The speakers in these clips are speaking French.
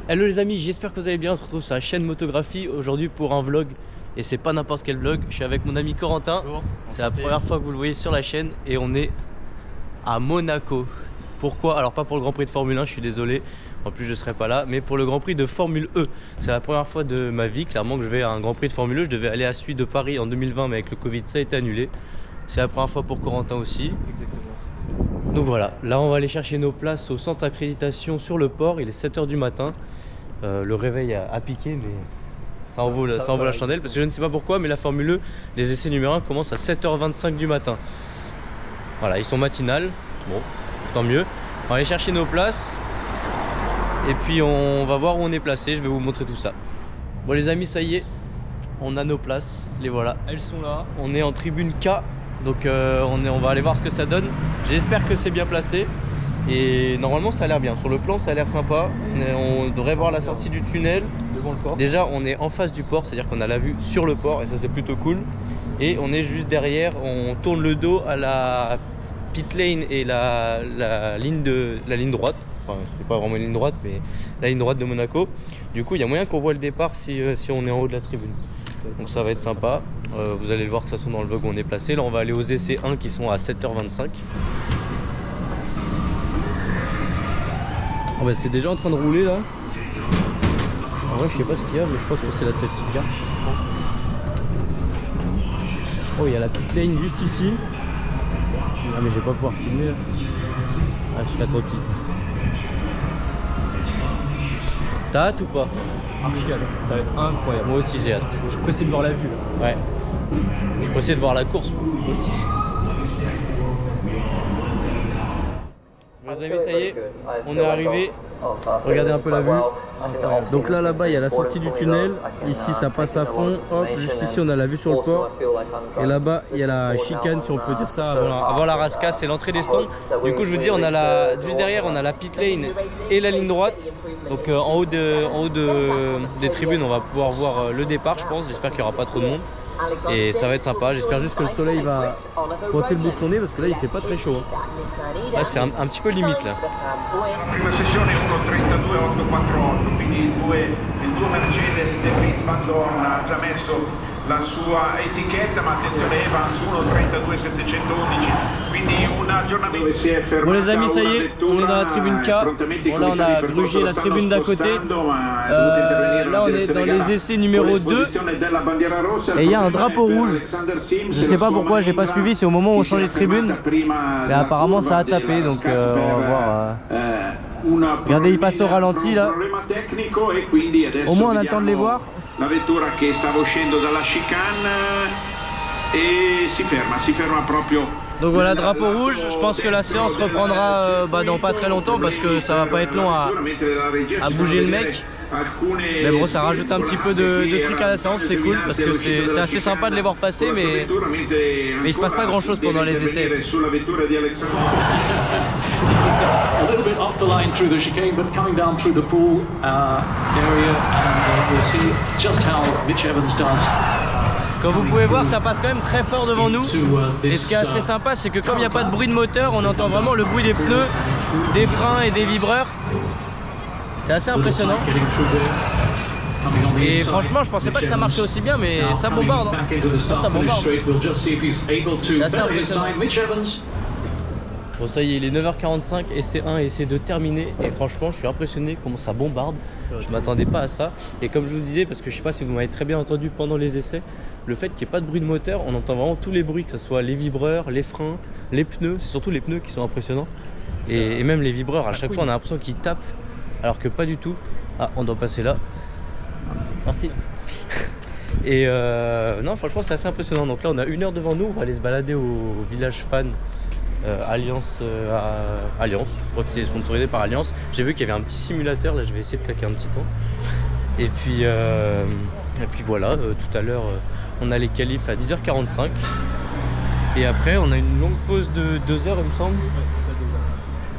Hello les amis, j'espère que vous allez bien. On se retrouve sur la chaîne Motographie aujourd'hui pour un vlog. Et c'est pas n'importe quel vlog, je suis avec mon ami Corentin. C'est la première fois que vous le voyez sur la chaîne. Et on est à Monaco. Pourquoi? Alors pas pour le Grand Prix de Formule 1, je suis désolé. En plus je serai pas là, mais pour le Grand Prix de Formule E. C'est la première fois de ma vie clairement que je vais à un Grand Prix de Formule E. Je devais aller à celui de Paris en 2020, mais avec le Covid ça a été annulé. C'est la première fois pour Corentin aussi. Exactement. Donc voilà, là on va aller chercher nos places au centre d'accréditation sur le port. Il est 7 h du matin. Le réveil a piqué, mais ça en vaut la chandelle. Parce que je ne sais pas pourquoi, mais la Formule E, les essais numéro 1 commencent à 7 h 25 du matin. Voilà, ils sont matinales. Bon, tant mieux. On va aller chercher nos places. Et puis on va voir où on est placé. Je vais vous montrer tout ça. Bon les amis, ça y est, on a nos places. Les voilà. Elles sont là. On est en tribune K. Donc on va aller voir ce que ça donne. J'espère que c'est bien placé. Et normalement ça a l'air bien. Sur le plan ça a l'air sympa. On devrait voir la sortie du tunnel Devant le port. Déjà on est en face du port, c'est-à-dire qu'on a la vue sur le port. Et ça c'est plutôt cool. Et on est juste derrière. On tourne le dos à la pit lane et la ligne droite. Enfin c'est pas vraiment une ligne droite, mais la ligne droite de Monaco. Du coup il y a moyen qu'on voit le départ si on est en haut de la tribune. Donc ça va être sympa. Vous allez le voir de toute façon dans le vlog où on est placé. Là on va aller aux essais 1 qui sont à 7 h 25. Oh bah, c'est déjà en train de rouler là. En vrai je sais pas ce qu'il y a, mais je pense que c'est la safety car. Oh il y a la pit lane juste ici. Ah mais je vais pas pouvoir filmer là. Ah je serais trop petit. T'as hâte ou pas? Archi hâte, ça va être incroyable. Moi aussi j'ai hâte. Je suis pressé de voir la vue là. Ouais. Je suis pressé de voir la course. Moi aussi. Les amis, ça y est, on est arrivé. Regardez un peu la vue. Donc là-bas, il y a la sortie du tunnel. Ici, ça passe à fond. Hop, juste ici, on a la vue sur le port. Et là-bas, il y a la chicane, si on peut dire ça, avant la rascasse, c'est l'entrée des stands. Du coup, je vous dis, on a juste derrière, on a la pit lane et la ligne droite. Donc en haut des tribunes, on va pouvoir voir le départ, je pense. J'espère qu'il n'y aura pas trop de monde. Et ça va être sympa. J'espère juste que le soleil va pointer le bout de son nez parce que là, il fait pas très chaud. Là, c'est un petit peu limite là. Prima sessione 1.32.848, quindi il due Mercedes De Vries Van Dorn ha già messo la sua etichetta, ma attenzione Evans 1.32.711, quindi un aggiornamento. Bon les amis, ça y est, on est dans la tribune K. Bon là on a grugé la tribune d'à côté. Là on est dans les essais numéro 2. Et il y a un drapeau rouge. Je sais pas pourquoi, j'ai pas suivi, c'est au moment où on change de tribune. Mais apparemment ça a tapé, donc on va voir. Regardez, il passe au ralenti là. Au moins on a le temps de les voir. La vettura che stava uscendo dalla chicane e si ferma proprio. Donc voilà, drapeau rouge. Je pense que la séance reprendra dans pas très longtemps parce que ça va pas être long à bouger le mec. Mais bon, ça rajoute un petit peu de trucs à la séance, c'est cool parce que c'est assez sympa de les voir passer, mais il se passe pas grand chose pendant les essais. A little bit off the line through the chicane, but coming down through the pool area, and we'll see just how Mitch Evans does. Comme vous pouvez voir, ça passe quand même très fort devant nous. Et ce qui est assez sympa, c'est que comme il n'y a pas de bruit de moteur, on entend vraiment le bruit des pneus, des freins et des vibreurs. C'est assez impressionnant. Et franchement, je pensais pas que ça marchait aussi bien, mais ça bombarde. Ça bombarde. C'est assez impressionnant. Bon ça y est, il est 9 h 45, essai 1 et essai 2 terminé. Et franchement je suis impressionné comment ça bombarde. Je m'attendais pas à ça. Et comme je vous disais, parce que je sais pas si vous m'avez très bien entendu pendant les essais, le fait qu'il n'y ait pas de bruit de moteur, on entend vraiment tous les bruits, que ce soit les vibreurs, les freins, les pneus. C'est surtout les pneus qui sont impressionnants. Et même les vibreurs, à chaque fois on a l'impression qu'ils tapent, alors que pas du tout. Ah, on doit passer là. Merci. Et non, franchement c'est assez impressionnant. Donc là on a 1 heure devant nous, on va aller se balader au village fan. Alliance, Alliance, je crois que c'est sponsorisé par Alliance. J'ai vu qu'il y avait un petit simulateur, là je vais essayer de claquer un petit temps. Et puis voilà, tout à l'heure on a les qualifs à 10 h 45. Et après on a une longue pause de 2 heures il me semble.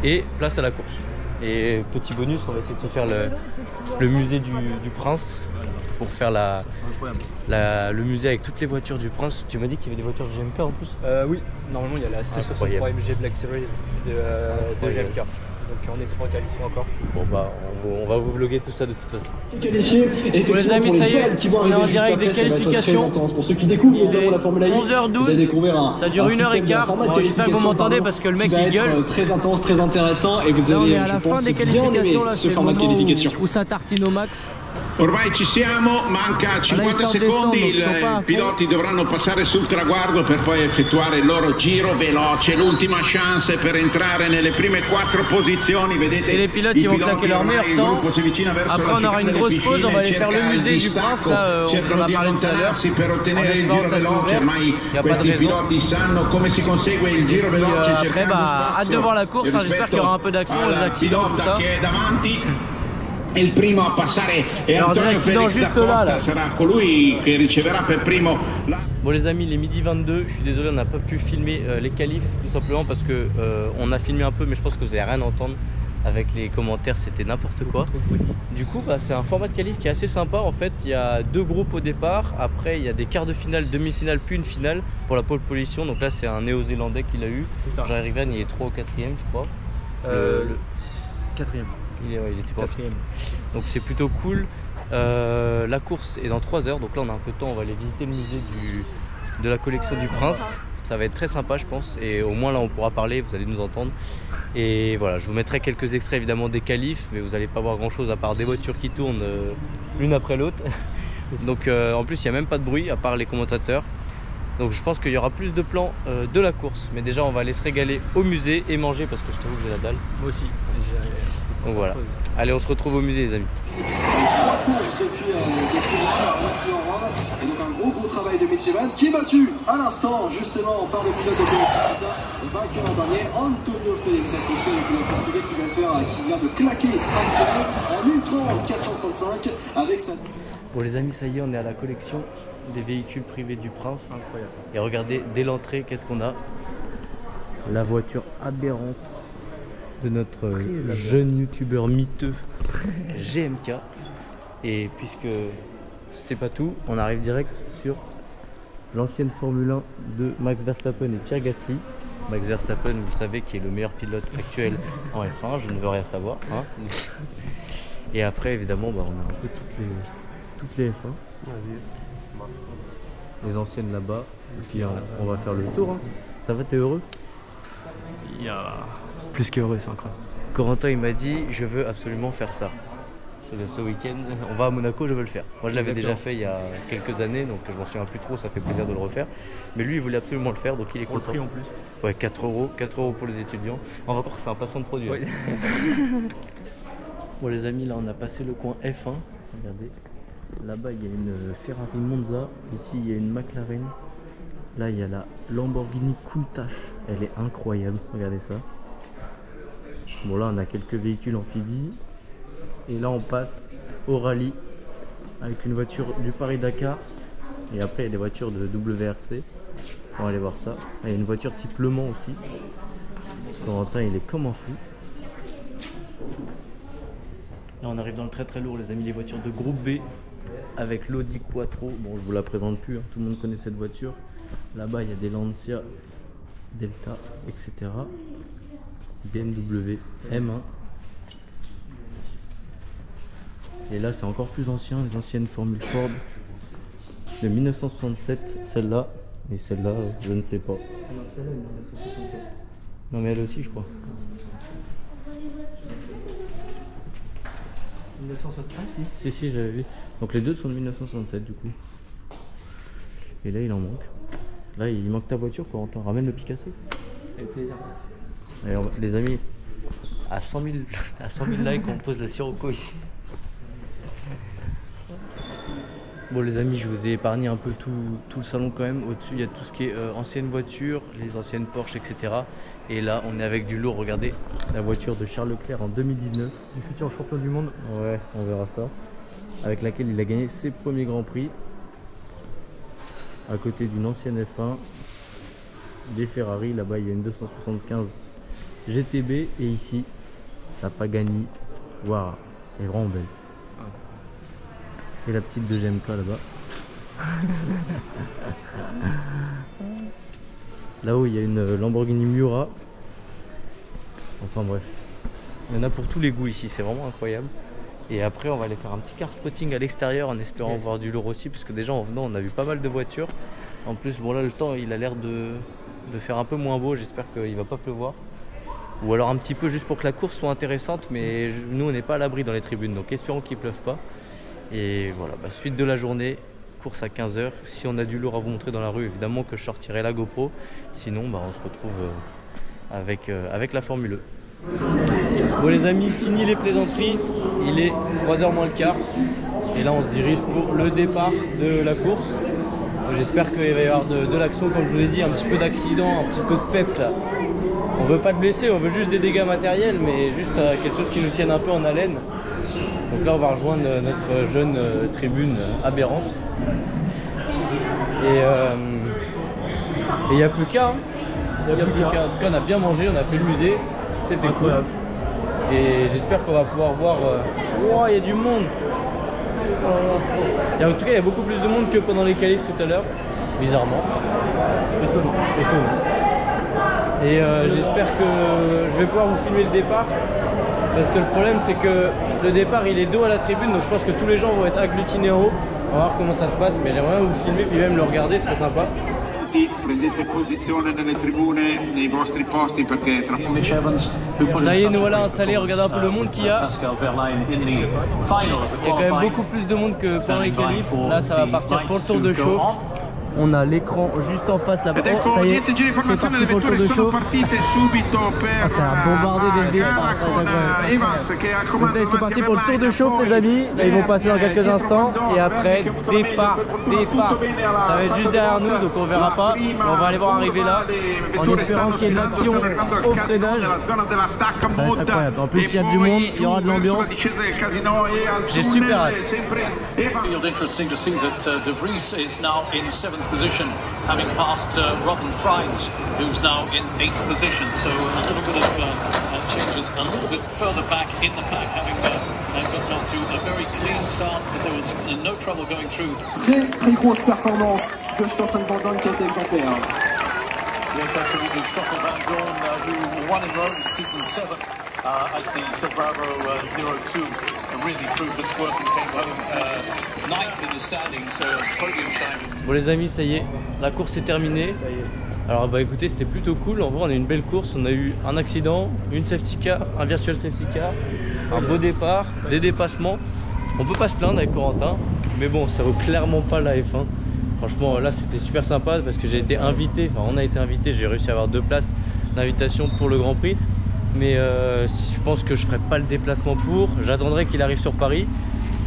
Et place à la course. Et petit bonus, on va essayer de se faire le musée du Prince. Pour faire le musée avec toutes les voitures du Prince. Tu m'as dit qu'il y avait des voitures de GMK en plus? Oui, normalement il y a la C63 MG Black Series de GMK. Donc on est sur un qualification encore. Bon bah on va vous vlogger tout ça de toute façon. Qualifié, effectivement, les amis, pour ça les y est, duels qui vont on est en arriver juste direct des après, ça va être très qualifications. intense. Pour ceux qui découvrent notamment la Formule 1, 11h12, vous allez découvrir un ça dure 1h15. Bon, j'espère que vous m'entendez parce que le mec il gueule. Très intense, très intéressant et vous Là, on allez, est à la fin des qualifications, là, ce c'est format de qualification. où ça tartine au max. Ormai ci siamo, manca 50 secondi, i piloti dovranno passare sul traguardo per poi effettuare il loro giro veloce, l'ultima chance per entrare nelle prime 4 posizioni, vedete et les pilotes ils vont claquer leur meilleur temps. Après on aura une grosse pause, on va aller faire le musée du Prince, là on va parler tout à l'heure. Per ottenere il giro veloce, ormai questi piloti sanno come si consegue il giro veloce. Après hâte de voir la course, j'espère qu'il y aura un peu d'action, les accidents, tout ça. È il primo a passare e Antonio Felix da Costa sarà colui che riceverà per primo la... Bon les amis, il est midi 22, je suis désolé on n'a pas pu filmer les qualifs tout simplement parce que on a filmé un peu mais je pense que vous n'allez rien entendre avec les commentaires, c'était n'importe quoi. Du coup bah, c'est un format de qualif qui est assez sympa en fait, il y a 2 groupes au départ, après il y a des quarts de finale, demi-finale puis une finale pour la pole position, donc là c'est un néo-zélandais qui l'a eu, Jerry Van il est 3 ou 4ème je crois. Le 4ème. Il était pas 4ème. Donc c'est plutôt cool. La course est dans 3 heures, donc là on a un peu de temps, on va aller visiter le musée de la collection du Prince. Ça va être très sympa je pense et au moins là on pourra parler, vous allez nous entendre. Et voilà, je vous mettrai quelques extraits évidemment des qualifs, mais vous n'allez pas voir grand chose à part des voitures qui tournent l'une après l'autre. Donc en plus il n'y a même pas de bruit à part les commentateurs. Donc je pense qu'il y aura plus de plans de la course. Mais déjà on va aller se régaler au musée et manger parce que je t'avoue que j'ai la dalle. Moi aussi. Donc voilà. Allez on se retrouve au musée les amis. Et donc un gros travail de Mitch Evans qui est battu à l'instant justement par le pilote de Toyota, vainqueur en dernier Antonio Felix da Costa, le pilote portugais qui vient de claquer en Ultra 435 avec sa... Bon les amis, ça y est, on est à la collection des véhicules privés du Prince. Incroyable. Et regardez, dès l'entrée, qu'est-ce qu'on a? La voiture aberrante de notre jeune youtubeur miteux GMK. Et puisque c'est pas tout, on arrive direct sur l'ancienne Formule 1 de Max Verstappen et Pierre Gasly. Max Verstappen, vous savez, qui est le meilleur pilote actuel en F1, je ne veux rien savoir. Hein. Et après, évidemment, bah, on a un peu toutes les F1. Les anciennes là-bas. Et puis on va faire le tour. Hein. Ça va, t'es heureux? Il y a plus qu'heureux, c'est incroyable. Corentin, il m'a dit, je veux absolument faire ça. Ce week-end, on va à Monaco, je veux le faire. Moi je l'avais déjà fait il y a quelques années, donc je m'en souviens plus trop, ça fait plaisir de le refaire. Mais lui il voulait absolument le faire, donc il est content. Pour le prix en plus. Ouais, 4 € pour les étudiants. On va voir que c'est un placement de produit. Ouais. Bon les amis, là on a passé le coin F1, regardez. Là-bas il y a une Ferrari Monza, ici il y a une McLaren. Là il y a la Lamborghini Countach, elle est incroyable, regardez ça. Bon là on a quelques véhicules amphibies. Et là on passe au rallye avec une voiture du Paris-Dakar. Et après il y a des voitures de WRC. On va aller voir ça. Là, il y a une voiture type Le Mans aussi. Corentin il est comme un fou. Là on arrive dans le très très lourd les amis, les voitures de groupe B avec l'Audi Quattro. Bon je vous la présente plus, hein. Tout le monde connaît cette voiture. Là-bas il y a des Lancia, Delta, etc. BMW M1. Et là c'est encore plus ancien, les anciennes Formule Ford de 1967, celle-là, et celle-là je ne sais pas. Non, celle-là est 1967. Non mais elle aussi je crois. 1967 Si j'avais vu. Donc les deux sont de 1967 du coup. Et là il en manque. Là il manque ta voiture Corentin, ramène le Picasso. Avec plaisir. Allez, les amis, à 100 000 likes on pose la Sirocco ici. Bon les amis, je vous ai épargné un peu tout le salon quand même. Au-dessus il y a tout ce qui est anciennes voitures, les anciennes Porsche, etc. Et là on est avec du lourd, regardez la voiture de Charles Leclerc en 2019. Du futur champion du monde. Ouais, on verra ça. Avec laquelle il a gagné ses premiers grands prix. À côté d'une ancienne F1, des Ferrari, là-bas il y a une 275 GTB. Et ici, la Pagani. Waouh, elle est vraiment belle. Et la petite de GMK là-bas. Là-haut il y a une Lamborghini Miura. Enfin bref, Il y en a pour tous les goûts ici, c'est vraiment incroyable. Et après on va aller faire un petit car spotting à l'extérieur en espérant voir du lourd aussi, puisque déjà en venant on a vu pas mal de voitures. En plus bon là le temps il a l'air de faire un peu moins beau, j'espère qu'il va pas pleuvoir. Ou alors un petit peu juste pour que la course soit intéressante, mais nous on n'est pas à l'abri dans les tribunes, donc espérons qu'il pleuve pas. Et voilà, suite de la journée, course à 15 h. Si on a du lourd à vous montrer dans la rue, évidemment que je sortirai la GoPro. Sinon on se retrouve avec la Formule E. Bon les amis, fini les plaisanteries, il est 3 h moins le quart et là on se dirige pour le départ de la course. J'espère qu'il va y avoir de l'action, comme je vous l'ai dit, un petit peu d'accident, un petit peu de pep là. On veut pas de blessés, on veut juste des dégâts matériels, mais juste quelque chose qui nous tienne un peu en haleine. Donc là on va rejoindre notre jeune tribune aberrante. Et il n'y a plus qu'à. En tout cas on a bien mangé, on a fait le musée. C'était cool. Et j'espère qu'on va pouvoir voir... Oh, il y a du monde. En tout cas, il y a beaucoup plus de monde que pendant les qualifs tout à l'heure. Bizarrement. Étonnant. Et j'espère que je vais pouvoir vous filmer le départ. Parce que le problème, c'est que le départ, il est dos à la tribune. Donc je pense que tous les gens vont être agglutinés en haut. On va voir comment ça se passe. Mais j'aimerais vous filmer, puis même le regarder, ce serait sympa. Prendete posizione nelle tribune, nei vostri posti perché tra poco. Ça y est, nous voilà installés, regardez un peu le monde qu'il y a. Il y a quand même beaucoup plus de monde que pendant les qualifs. Là ça va partir pour le tour de chauffe. On a l'écran juste en face là-bas. Oh, ça y est, c'est parti pour le tour de chauffe. Ah, ça a bombardé dès le début. Donc là, c'est parti pour le tour de chauffe les amis. Là, ils vont passer dans quelques instants. Et après, départ. Ça va être juste derrière nous, donc on verra pas. On va aller voir arriver là, en espérant qu'il y ait de l'action au freinage. Ça va être incroyable. En plus, il y a du monde, il y aura de l'ambiance. J'ai super hâte. Position, having passed Robin Friends, who's now in 8th position. So a little bit of changes a little bit further back in the pack, having gotten off to a very clean start, but there was no trouble going through. Très grosse performance de Stoffel Van Dorn qui a été exemplaire. Yes, absolutely. Stoffel Van Dorn, who won in Rome in season 7 as the Silbravo 02, really proved its work and came home ninth in the standings, so podium shine. Bon les amis, ça y est, la course est terminée. Alors écoutez, c'était plutôt cool. En vrai, on a eu une belle course. On a eu un accident, une safety car, un virtual safety car, un beau départ, des dépassements. On peut pas se plaindre avec Corentin, mais bon, ça vaut clairement pas la F1. Franchement, là, c'était super sympa parce que j'ai été invité. Enfin, on a été invité. J'ai réussi à avoir 2 places d'invitation pour le Grand Prix. Mais je pense que je ferai pas le déplacement pour. J'attendrai qu'il arrive sur Paris.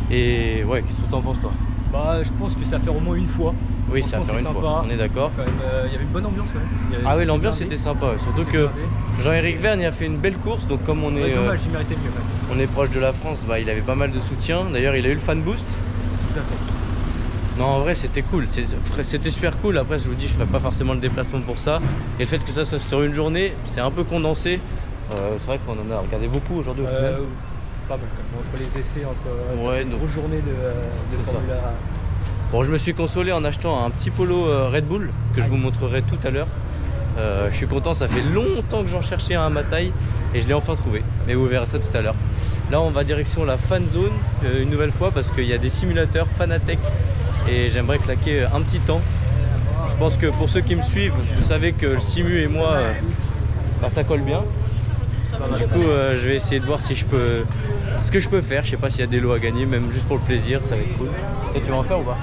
Et ouais, qu'est-ce que tu en penses toi? Bah, je pense que ça fait au moins une fois. Oui, ça fait une fois, on est d'accord. Il y avait une bonne ambiance quand même. Ah oui, l'ambiance était sympa, surtout que Jean-Éric Vergne a fait une belle course, donc comme on est, dommage, il méritait mieux, on est proche de la France, bah, il avait pas mal de soutien. D'ailleurs, il a eu le fan boost. Tout à fait. Non, en vrai, c'était cool, c'était super cool. Après, je vous dis, je ferai pas forcément le déplacement pour ça. Et le fait que ça soit sur une journée, c'est un peu condensé. C'est vrai qu'on en a regardé beaucoup aujourd'hui au final. Pas mal, entre les essais, entre ouais, une grosse journée de Formule 1. Bon, je me suis consolé en achetant un petit polo Red Bull que je vous montrerai tout à l'heure. Je suis content, ça fait longtemps que j'en cherchais un à ma taille et je l'ai enfin trouvé. Mais vous verrez ça tout à l'heure. Là, on va direction la fan zone une nouvelle fois parce qu'il y a des simulateurs Fanatec et j'aimerais claquer un petit temps. Je pense que pour ceux qui me suivent, vous savez que le simu et moi, bah, ça colle bien. Du coup, je vais essayer de voir si je peux, ce que je peux faire. Je sais pas s'il y a des lots à gagner, même juste pour le plaisir, ça va être cool. Et tu vas en faire ou pas?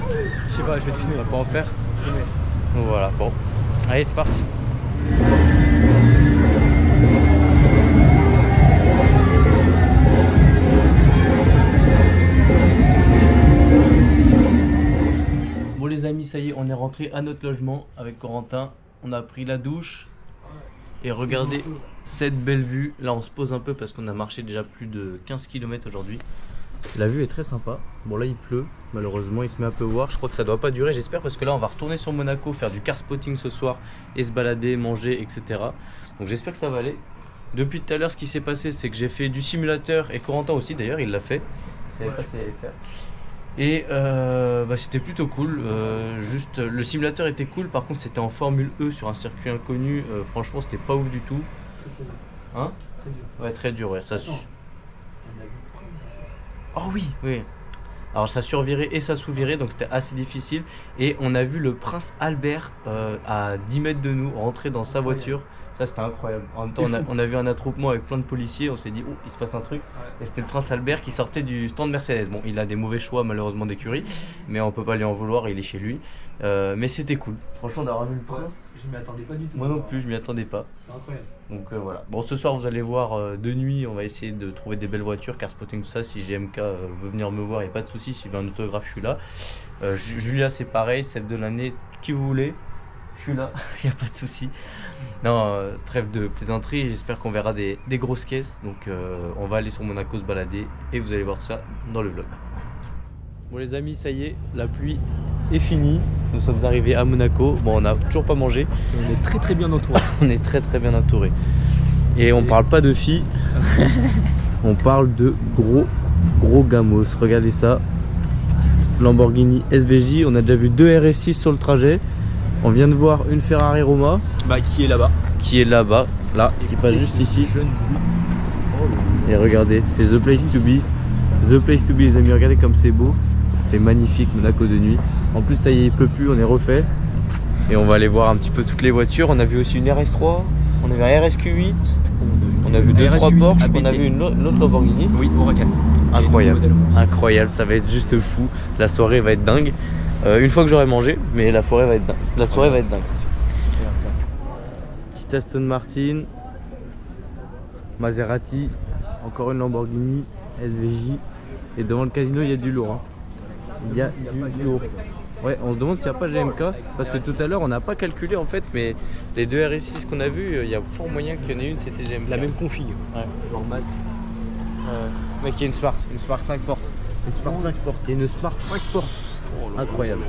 Je sais pas, je vais te filmer. Tu vas pas en faire? Donc voilà, bon. Allez, c'est parti. Bon les amis, ça y est, on est rentré à notre logement avec Corentin. On a pris la douche. Et regardez cette belle vue. Là on se pose un peu parce qu'on a marché déjà plus de 15 km aujourd'hui. La vue est très sympa. Bon là il pleut, malheureusement il se met un peu voir. Je crois que ça doit pas durer, j'espère, parce que là on va retourner sur Monaco, faire du car spotting ce soir et se balader, manger, etc. Donc j'espère que ça va aller. Depuis tout à l'heure ce qui s'est passé, c'est que j'ai fait du simulateur, et Corentin aussi d'ailleurs il l'a fait. Je savais pas s'il allait faire. Et bah, c'était plutôt cool. Juste le simulateur était cool, par contre c'était en Formule E sur un circuit inconnu. Franchement c'était pas ouf du tout. Hein? Très dur. Ouais, très dur, ouais. Ça Attends, Oh oui, oui. Alors ça survirait et ça sous-virait, donc c'était assez difficile. Et on a vu le prince Albert à 10 mètres de nous rentrer dans sa voiture. Ça c'était incroyable. En même temps, on a vu un attroupement avec plein de policiers, on s'est dit, oh, il se passe un truc. Et c'était le prince Albert qui sortait du stand Mercedes. Bon, il a des mauvais choix malheureusement d'écurie, mais on peut pas lui en vouloir, il est chez lui. Mais c'était cool. Franchement, d'avoir vu le prince. je m'y attendais pas du tout. Moi non plus, je m'y attendais pas. C'est incroyable. Donc voilà. Bon, ce soir, vous allez voir de nuit, on va essayer de trouver des belles voitures, car spotting tout ça. Si GMK veut venir me voir, il n'y a pas de souci. S'il veut un autographe, je suis là. Julia, c'est pareil, celle de l'année, qui vous voulez, je suis là, il n'y a pas de souci. Non, trêve de plaisanterie, j'espère qu'on verra des grosses caisses. Donc on va aller sur Monaco se balader et vous allez voir tout ça dans le vlog. Bon les amis, ça y est, la pluie est finie. Nous sommes arrivés à Monaco. Bon, on n'a toujours pas mangé. Et on est très bien entouré. On est très bien entouré. Et on parle pas de filles, on parle de gros gamos. Regardez ça, petite Lamborghini SVJ. On a déjà vu 2 RS6 sur le trajet. On vient de voir une Ferrari Roma. Bah, qui est là-bas. Qui est là-bas, là, qui passe juste ici. Et regardez, c'est The Place to Be. The Place to Be les amis, regardez comme c'est beau. C'est magnifique Monaco de nuit. En plus ça y est, il pleut plus, on est refait. Et on va aller voir un petit peu toutes les voitures. On a vu aussi une RS3, on a vu un RSQ8, on a vu 2-3 Porsche, on a vu une autre Lamborghini. Oui, Huracan. Incroyable, incroyable, ça va être juste fou. La soirée va être dingue. Une fois que j'aurai mangé, mais la soirée va être dingue. La soirée va être dingue. Petite Aston Martin, Maserati, encore une Lamborghini SVJ. Et devant le casino, il y a du lourd. Hein. Il y a du lourd. Ouais, on se demande s'il n'y a pas GMK. Parce que tout à l'heure, on n'a pas calculé en fait, mais les 2 RS6 qu'on a vus, il y a fort moyen qu'il y en ait une, c'était GMK. La même config. Ouais. Genre mat. Mec, il y a une Smart 5 portes. Une Smart 5 portes. Il y a une Smart 5 portes. Incroyable.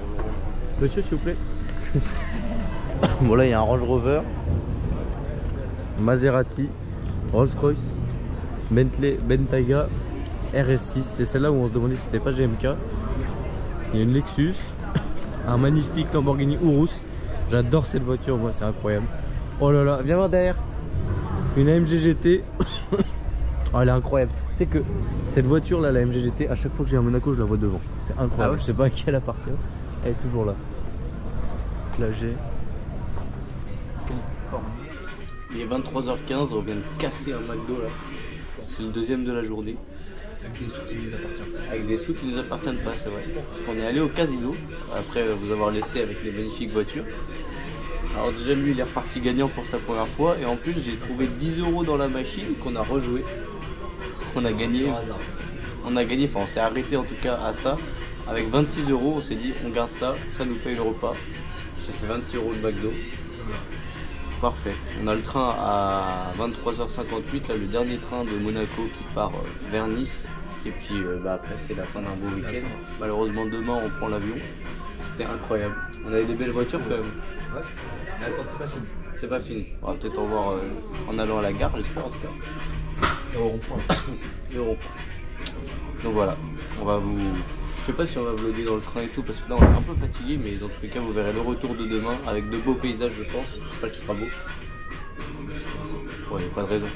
Monsieur, s'il vous plaît. Bon, là, il y a un Range Rover, Maserati, Rolls Royce, Bentley, Bentayga, RS6. C'est celle-là où on se demandait si c'était pas GMK. Il y a une Lexus, un magnifique Lamborghini Urus. J'adore cette voiture, moi, c'est incroyable. Oh là là, viens voir derrière. Une AMG GT. Oh, elle est incroyable. Tu sais que cette voiture là, la AMG GT, à chaque fois que j'ai un Monaco, je la vois devant. C'est incroyable. Ah ouais, je sais pas à qui elle appartient. Elle est toujours là. Là j'ai. Il est 23h15, on vient de casser un McDo là. C'est le deuxième de la journée. Avec des sous qui nous appartiennent. Avec des sous qui nous appartiennent pas, c'est vrai. Parce qu'on est allé au casino, après vous avoir laissé avec les magnifiques voitures. Alors déjà lui il est reparti gagnant pour sa première fois. Et en plus j'ai trouvé 10 € dans la machine qu'on a rejoué. On a gagné. Enfin on s'est arrêté en tout cas à ça. Avec 26 €, on s'est dit on garde ça, ça nous paye le repas. J'ai fait 26 € de McDo. Parfait. On a le train à 23h58, là le dernier train de Monaco qui part vers Nice. Et puis après c'est la fin d'un beau week-end. Malheureusement demain on prend l'avion. C'était incroyable. On avait des belles voitures quand même. Ouais. Mais attends, c'est pas fini. C'est pas fini. On va peut-être en voir en allant à la gare, j'espère en tout cas. Et au rond-point. Donc voilà, on va vous... Je sais pas si on va vlogger dans le train et tout parce que là on est un peu fatigué, mais dans tous les cas vous verrez le retour de demain avec de beaux paysages je pense. J'espère qu'il sera beau. Ouais, y a pas de raison.